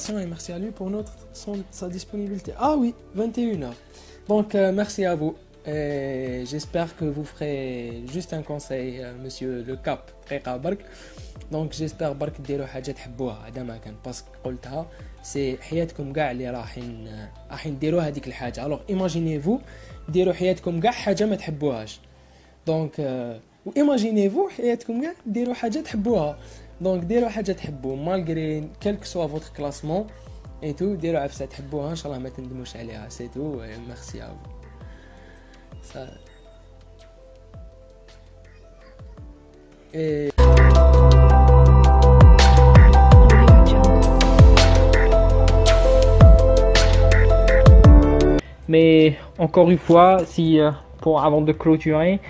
collaboration et merci à lui pour sa disponibilité. Ah oui, 21h. Donc merci à vous. Et j'espère que vous ferez juste un conseil, monsieur le cap. Donc j'espère برك ديروا حاجه تحبوها هذا ما كان باسكو قلتها سي حياتكم كاع اللي راحين ديروا هذيك الحاجه. الوغ ايماجينيفو ديروا حياتكم كاع حاجه ما تحبوهاش. دونك وايماجينيفو حياتكم كاع ديروا حاجه تحبوها. دونك ديروا حاجه تحبوا مالغري كلك سوا فوتر كلاسمون اي تو ديروا عفسه تحبوها ان شاء الله ما تندموش عليها. سي تو ميرسي ا فو. Mais encore une fois, si avant de clôturer,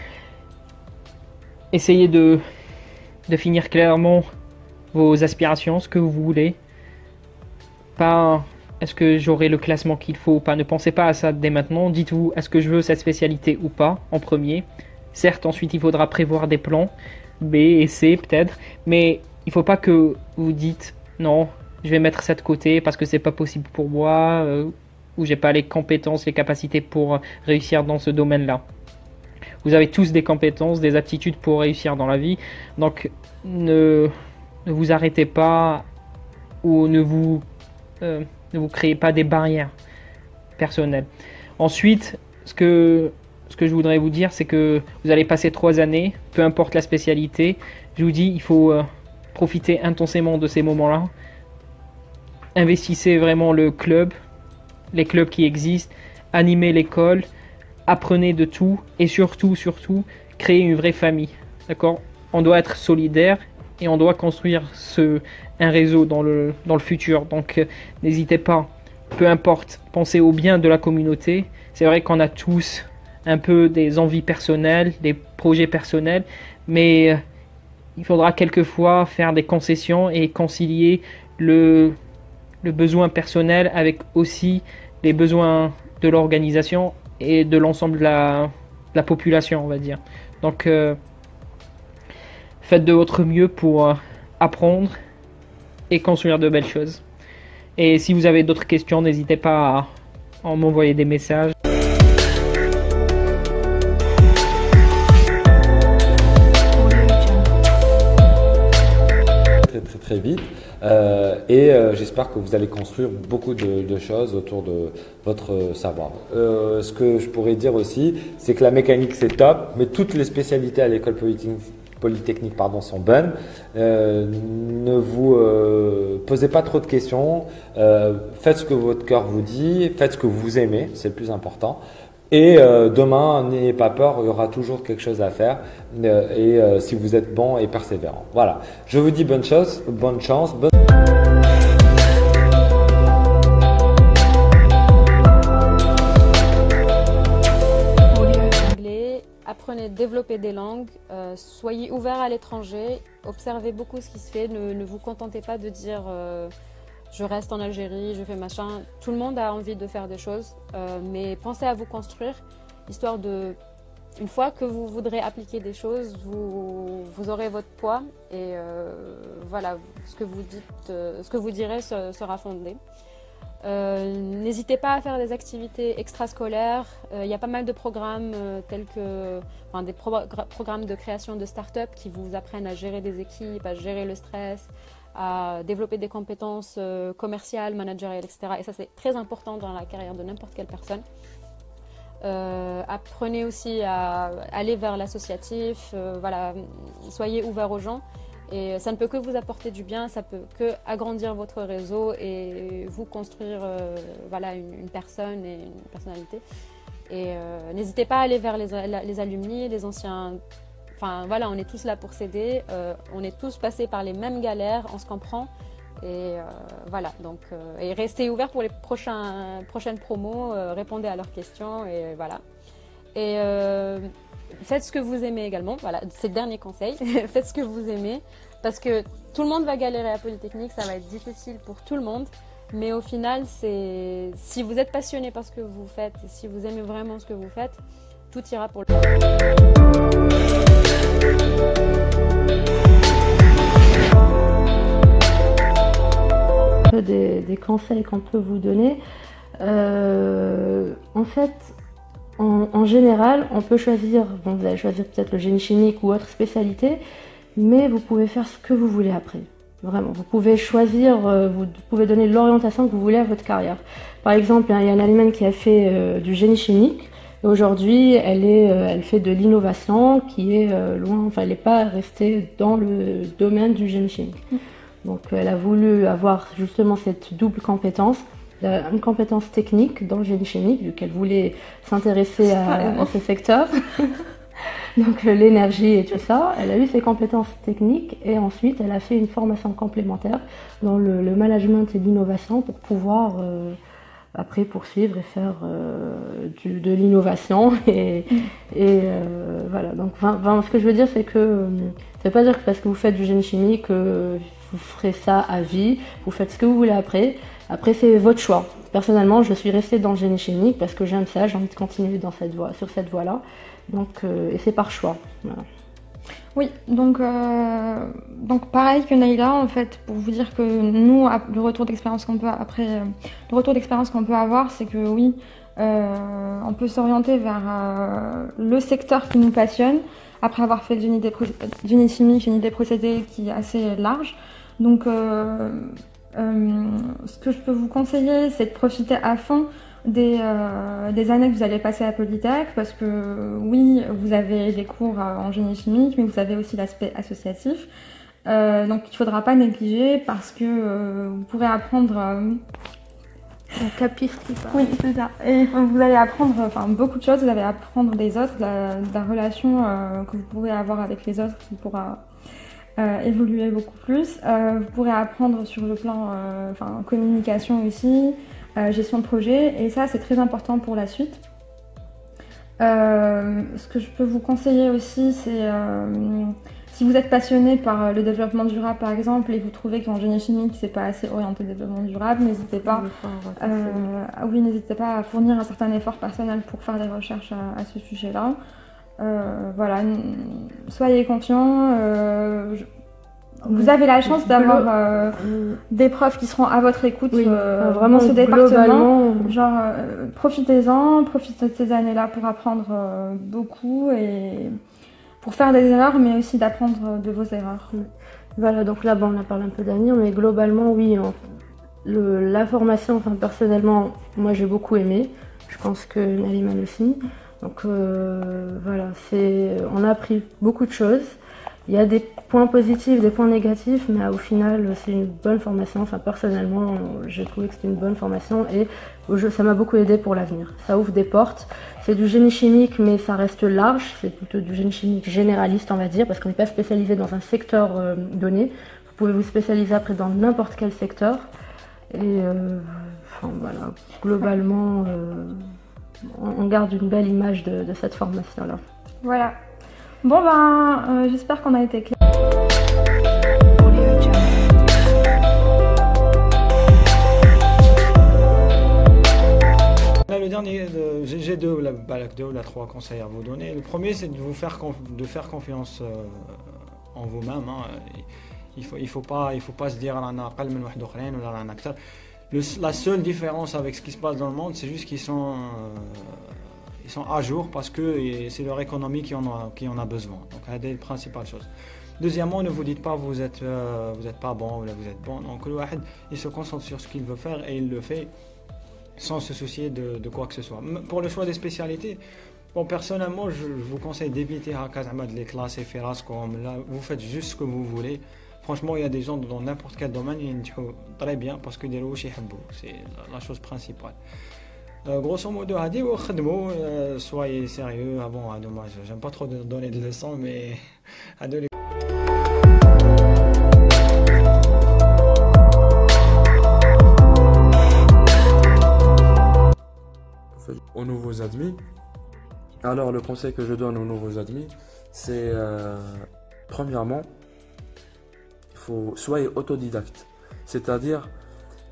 essayez de finir clairement vos aspirations, ce que vous voulez. Pas est-ce que j'aurai le classement qu'il faut, pas. Ne pensez pas à ça dès maintenant. Dites-vous, est-ce que je veux cette spécialité ou pas en premier. Certes, ensuite il faudra prévoir des plans B et C peut-être, mais il faut pas que vous dites non, je vais mettre ça de côté parce que c'est pas possible pour moi. Où j'ai pas les compétences, les capacités pour réussir dans ce domaine-là. Vous avez tous des compétences, des aptitudes pour réussir dans la vie, donc ne vous arrêtez pas ou ne vous créez pas des barrières personnelles. Ensuite, ce que je voudrais vous dire, c'est que vous allez passer 3 années, peu importe la spécialité. Je vous dis, il faut profiter intensément de ces moments-là. Investissez vraiment le club, les clubs qui existent, animez l'école, apprenez de tout et surtout, créez une vraie famille. D'accord? On doit être solidaire et on doit construire un réseau dans le futur. Donc n'hésitez pas, peu importe, pensez au bien de la communauté. C'est vrai qu'on a tous un peu des envies personnelles, des projets personnels, mais il faudra quelquefois faire des concessions et concilier le besoin personnel avec aussi les besoins de l'organisation et de l'ensemble de la population, on va dire. Donc faites de votre mieux pour apprendre et construire de belles choses. Et si vous avez d'autres questions, n'hésitez pas à m'envoyer des messages. Très vite j'espère que vous allez construire beaucoup de choses autour de votre savoir. Ce que je pourrais dire aussi, c'est que la mécanique c'est top, mais toutes les spécialités à l'école polytechnique sont bonnes. Ne vous posez pas trop de questions, faites ce que votre cœur vous dit, faites ce que vous aimez, c'est le plus important. Et demain, n'ayez pas peur, il y aura toujours quelque chose à faire si vous êtes bon et persévérant. Voilà, je vous dis bonne chance, bonne... Apprenez, développez des langues, soyez ouverts à l'étranger, observez beaucoup ce qui se fait, ne vous contentez pas de dire je reste en Algérie, je fais machin. Tout le monde a envie de faire des choses, mais pensez à vous construire, histoire de, une fois que vous voudrez appliquer des choses, vous aurez votre poids et voilà, ce que vous dites, ce que vous direz sera fondé. N'hésitez pas à faire des activités extrascolaires. Il y a pas mal de programmes tels que des programmes de création de start-up qui vous apprennent à gérer des équipes, à gérer le stress, à développer des compétences commerciales, managériales, etc. Et ça, c'est très important dans la carrière de n'importe quelle personne. Apprenez aussi à aller vers l'associatif, voilà, soyez ouverts aux gens. Et ça ne peut que vous apporter du bien, ça peut que agrandir votre réseau et vous construire voilà, une personne et une personnalité. Et n'hésitez pas à aller vers les alumni, les anciens. Enfin voilà, on est tous là pour s'aider, on est tous passés par les mêmes galères, on se comprend. Et voilà, donc et restez ouverts pour les prochaines promos, répondez à leurs questions et voilà. Et faites ce que vous aimez également, voilà, c'est le dernier conseil, faites ce que vous aimez, parce que tout le monde va galérer à Polytechnique, ça va être difficile pour tout le monde, mais au final, si vous êtes passionné par ce que vous faites, et si vous aimez vraiment ce que vous faites, tout ira pour le peu des conseils qu'on peut vous donner. En fait, en général, on peut choisir, bon, vous allez choisir peut-être le génie chimique ou autre spécialité, mais vous pouvez faire ce que vous voulez après. Vraiment, vous pouvez choisir, vous pouvez donner l'orientation que vous voulez à votre carrière. Par exemple, il y a une Allemande qui a fait du génie chimique. Et aujourd'hui, elle fait de l'innovation qui est loin, enfin, elle n'est pas restée dans le domaine du génie chimique. Donc, elle a voulu avoir justement cette double compétence, une compétence technique dans le génie chimique, vu qu'elle voulait s'intéresser à ce secteur. Donc l'énergie et tout ça, elle a eu ses compétences techniques et ensuite elle a fait une formation complémentaire dans le management et l'innovation pour pouvoir après poursuivre et faire de l'innovation voilà. Donc ce que je veux dire c'est que ça veut pas dire que parce que vous faites du génie chimique vous ferez ça à vie, vous faites ce que vous voulez après. Après c'est votre choix. Personnellement je suis restée dans le génie chimique parce que j'aime ça, j'ai envie de continuer sur cette voie-là. Donc, et c'est par choix. Voilà. Oui, donc pareil que Naïla, en fait, pour vous dire que nous, le retour d'expérience qu'on peut avoir, c'est que oui, on peut s'orienter vers le secteur qui nous passionne, après avoir fait le génie chimique, génie des procédés qui est assez large. Donc, ce que je peux vous conseiller, c'est de profiter à fond des années que vous allez passer à Polytech, parce que oui, vous avez des cours en génie chimique, mais vous avez aussi l'aspect associatif. Donc il ne faudra pas négliger parce que vous pourrez apprendre... Oui, c'est ça. Et vous allez apprendre beaucoup de choses, vous allez apprendre des autres, de la relation que vous pourrez avoir avec les autres qui pourra évoluer beaucoup plus. Vous pourrez apprendre sur le plan communication aussi, gestion de projet, et ça c'est très important pour la suite. Ce que je peux vous conseiller aussi, c'est si vous êtes passionné par le développement durable par exemple et vous trouvez qu'en génie chimique c'est pas assez orienté développement durable, n'hésitez pas à fournir un certain effort personnel pour faire des recherches à ce sujet-là. Voilà, soyez confiants. Vous avez la chance d'avoir des profs qui seront à votre écoute vraiment dans ce département. Profitez-en, profitez de ces années-là pour apprendre beaucoup et pour faire des erreurs, mais aussi d'apprendre de vos erreurs. Voilà, donc là, on a parlé un peu d'avenir, mais globalement, oui, la formation, personnellement, moi j'ai beaucoup aimé. Je pense que Naliman aussi. Donc voilà, on a appris beaucoup de choses. Il y a des points positifs, des points négatifs, mais au final, c'est une bonne formation. Personnellement, j'ai trouvé que c'était une bonne formation et ça m'a beaucoup aidé pour l'avenir. Ça ouvre des portes. C'est du génie chimique, mais ça reste large. C'est plutôt du génie chimique généraliste, on va dire, parce qu'on n'est pas spécialisé dans un secteur donné. Vous pouvez vous spécialiser après dans n'importe quel secteur. Et voilà, globalement, on garde une belle image de cette formation-là. Voilà. Bon j'espère qu'on a été clair. Le dernier, j'ai deux ou trois conseils à vous donner. Le premier, c'est de faire confiance en vous-même. Il faut pas se dire la seule différence avec ce qui se passe dans le monde, c'est juste qu'ils sont à jour parce que c'est leur économie qui en a besoin. Donc, c'est la principale chose. Deuxièmement, ne vous dites pas vous êtes pas bon ou là vous êtes bon. Donc, il se concentre sur ce qu'il veut faire et il le fait sans se soucier de quoi que ce soit. Pour le choix des spécialités, personnellement, je vous conseille d'éviter les classes et comme là, vous faites juste ce que vous voulez. Franchement, il y a des gens dans n'importe quel domaine qui sont très bien parce que c'est la chose principale. Grosso modo, soyez sérieux. Moi, j'aime pas trop donner de leçons, mais aux nouveaux admis. Alors, le conseil que je donne aux nouveaux admis, c'est premièrement, soyez autodidacte. C'est-à-dire,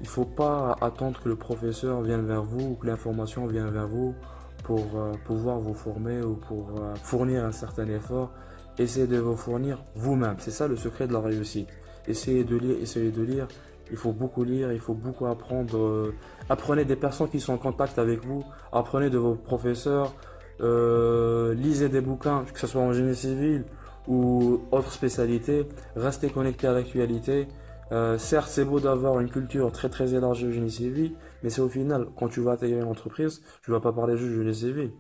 il ne faut pas attendre que le professeur vienne vers vous ou que l'information vienne vers vous pour pouvoir vous former ou pour fournir un certain effort. Essayez de vous fournir vous-même. C'est ça le secret de la réussite. Essayez de lire Il faut beaucoup lire, il faut beaucoup apprendre. Apprenez des personnes qui sont en contact avec vous, apprenez de vos professeurs, lisez des bouquins, que ce soit en génie civil ou autre spécialité, restez connecté à l'actualité. Certes, c'est beau d'avoir une culture très très élargie au génie civil, mais c'est au final, quand tu vas intégrer une entreprise, tu vas pas parler juste du génie civil.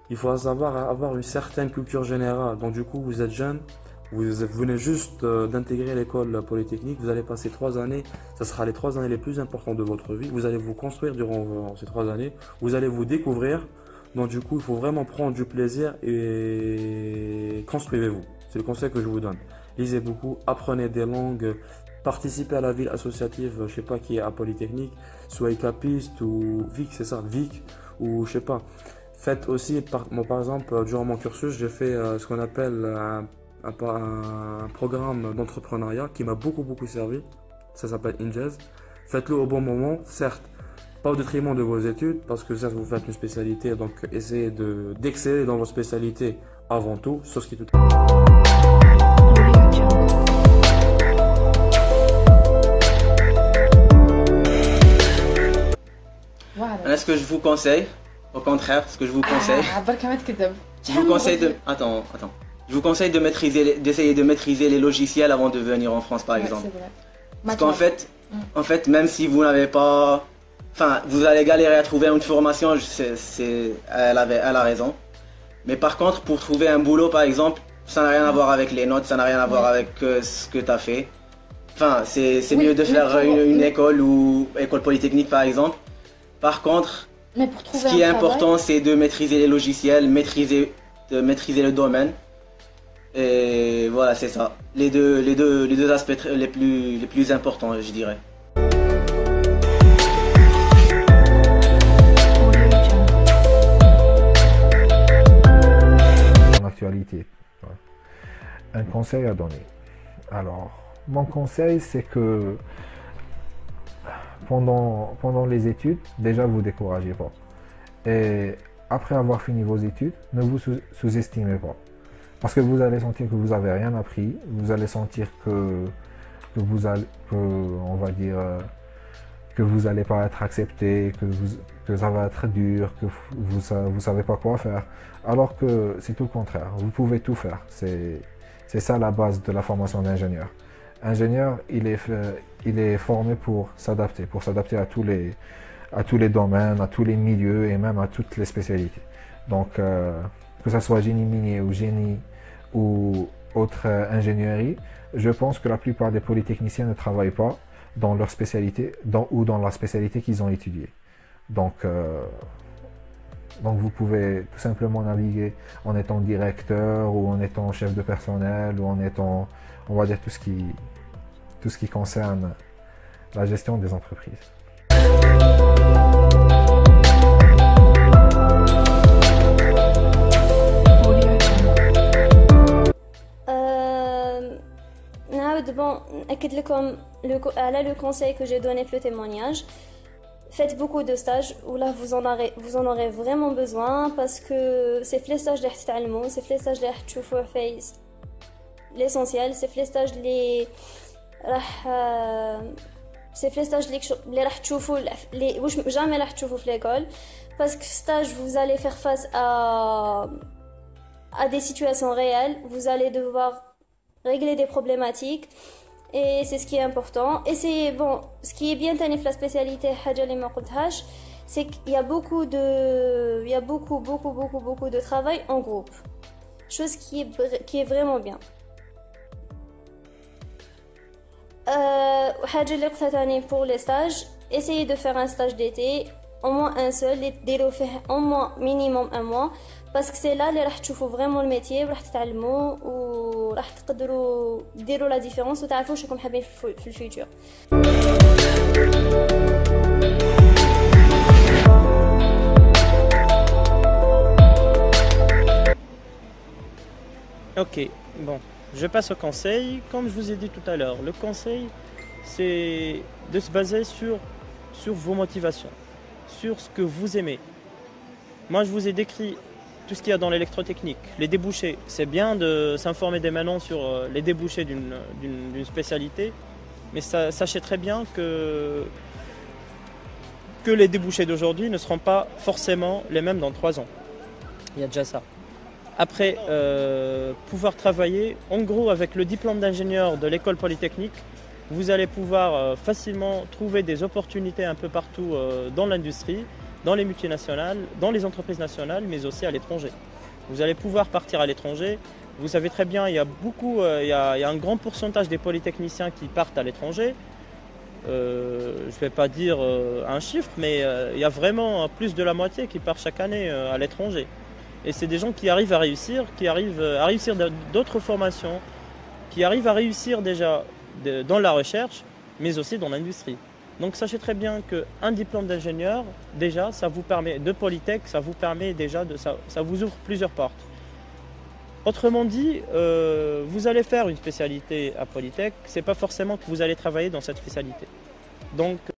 Il faut savoir avoir une certaine culture générale. Donc du coup, vous êtes jeune, vous venez juste d'intégrer l'école polytechnique, vous allez passer 3 années, ça sera les 3 années les plus importantes de votre vie. Vous allez vous construire durant ces 3 années, vous allez vous découvrir. Donc du coup, il faut vraiment prendre du plaisir et construisez-vous. C'est le conseil que je vous donne. Lisez beaucoup, apprenez des langues, participez à la ville associative, je sais pas qui est à Polytechnique, soit capiste ou VIC, c'est ça, VIC, ou je sais pas. Faites aussi, moi par exemple, durant mon cursus, j'ai fait ce qu'on appelle un programme d'entrepreneuriat qui m'a beaucoup servi. Ça s'appelle Ingez. Faites-le au bon moment, certes, pas au détriment de vos études, parce que certes vous faites une spécialité, donc essayez d'exceller dans vos spécialités avant tout, sur ce qui est tout. Voilà. Ce que je vous conseille, au contraire, ce que je vous conseille, je vous conseille de, attends, je vous conseille de d'essayer de maîtriser les logiciels avant de venir en France, par exemple. Parce qu'en fait, même si vous n'avez pas, enfin, vous allez galérer à trouver une formation, elle a raison. Mais par contre, pour trouver un boulot, par exemple, ça n'a rien à voir avec les notes, ça n'a rien à voir avec ce que tu as fait. Enfin, c'est mieux de faire une école ou école polytechnique, par exemple. Par contre, ce qui est important, c'est de maîtriser les logiciels, de maîtriser le domaine. Et voilà, c'est ça. Les deux aspects les plus importants, je dirais. En actualité, un conseil à donner. Alors, mon conseil, c'est que pendant les études, déjà vous découragez pas. Et après avoir fini vos études, ne vous sous-estimez pas. Parce que vous allez sentir que vous n'avez rien appris, vous allez sentir que on va dire, que vous n'allez pas être accepté, que ça va être dur, que vous savez pas quoi faire. Alors que c'est tout le contraire, vous pouvez tout faire. C'est ça la base de la formation d'ingénieur. Ingénieur, il est formé pour s'adapter à tous les domaines, à tous les milieux et même à toutes les spécialités. Donc, que ce soit génie minier ou génie ou autre ingénierie, je pense que la plupart des polytechniciens ne travaillent pas dans leur spécialité ou dans la spécialité qu'ils ont étudiée. Donc, vous pouvez tout simplement naviguer en étant directeur ou en étant chef de personnel ou en étant, on va dire, tout ce qui concerne la gestion des entreprises. Bon, le conseil que j'ai donné pour le témoignage, faites beaucoup de stages où là vous en aurez vraiment besoin parce que c'est les stages c'est les stages l'essentiel, c'est les stages c'est les stages jamais راح تشوفوا في l'école parce que stage vous allez faire face à des situations réelles, vous allez devoir régler des problématiques et c'est ce qui est important. Et c'est bon, ce qui est bien tani في la spécialité حاجة اللي ما قلتهاش, c'est qu'il y a beaucoup de travail en groupe, chose qui est vraiment bien. حاجة اللي قلتها تاني pour les stages, essayez de faire un stage d'été, au moins un seul, ديروا فيه au moins minimum un mois, parce que c'est là اللي راح تشوفوا vraiment le métier وراح تتعلموا وراح تقدروا ديروا la différence وتعرفوا شكون حابين في الفيوتشر. Ok, bon, je passe au conseil. Comme je vous ai dit tout à l'heure, le conseil, c'est de se baser sur vos motivations, sur ce que vous aimez. Moi, je vous ai décrit tout ce qu'il y a dans l'électrotechnique, les débouchés. C'est bien de s'informer dès maintenant sur les débouchés d'une spécialité, Mais sachez très bien que les débouchés d'aujourd'hui ne seront pas forcément les mêmes dans 3 ans. Il y a déjà ça. Après, pouvoir travailler, en gros, avec le diplôme d'ingénieur de l'école polytechnique, vous allez pouvoir facilement trouver des opportunités un peu partout dans l'industrie, dans les multinationales, dans les entreprises nationales, mais aussi à l'étranger. Vous allez pouvoir partir à l'étranger. Vous savez très bien, il y a un grand pourcentage des polytechniciens qui partent à l'étranger. Je ne vais pas dire un chiffre, mais il y a vraiment plus de la moitié qui part chaque année à l'étranger. Et c'est des gens qui arrivent à réussir, d'autres formations, qui arrivent à réussir déjà dans la recherche, mais aussi dans l'industrie. Donc sachez très bien qu'un diplôme d'ingénieur, déjà, ça vous permet, de Polytech, ça vous permet déjà, ça vous ouvre plusieurs portes. Autrement dit, vous allez faire une spécialité à Polytech, c'est pas forcément que vous allez travailler dans cette spécialité. Donc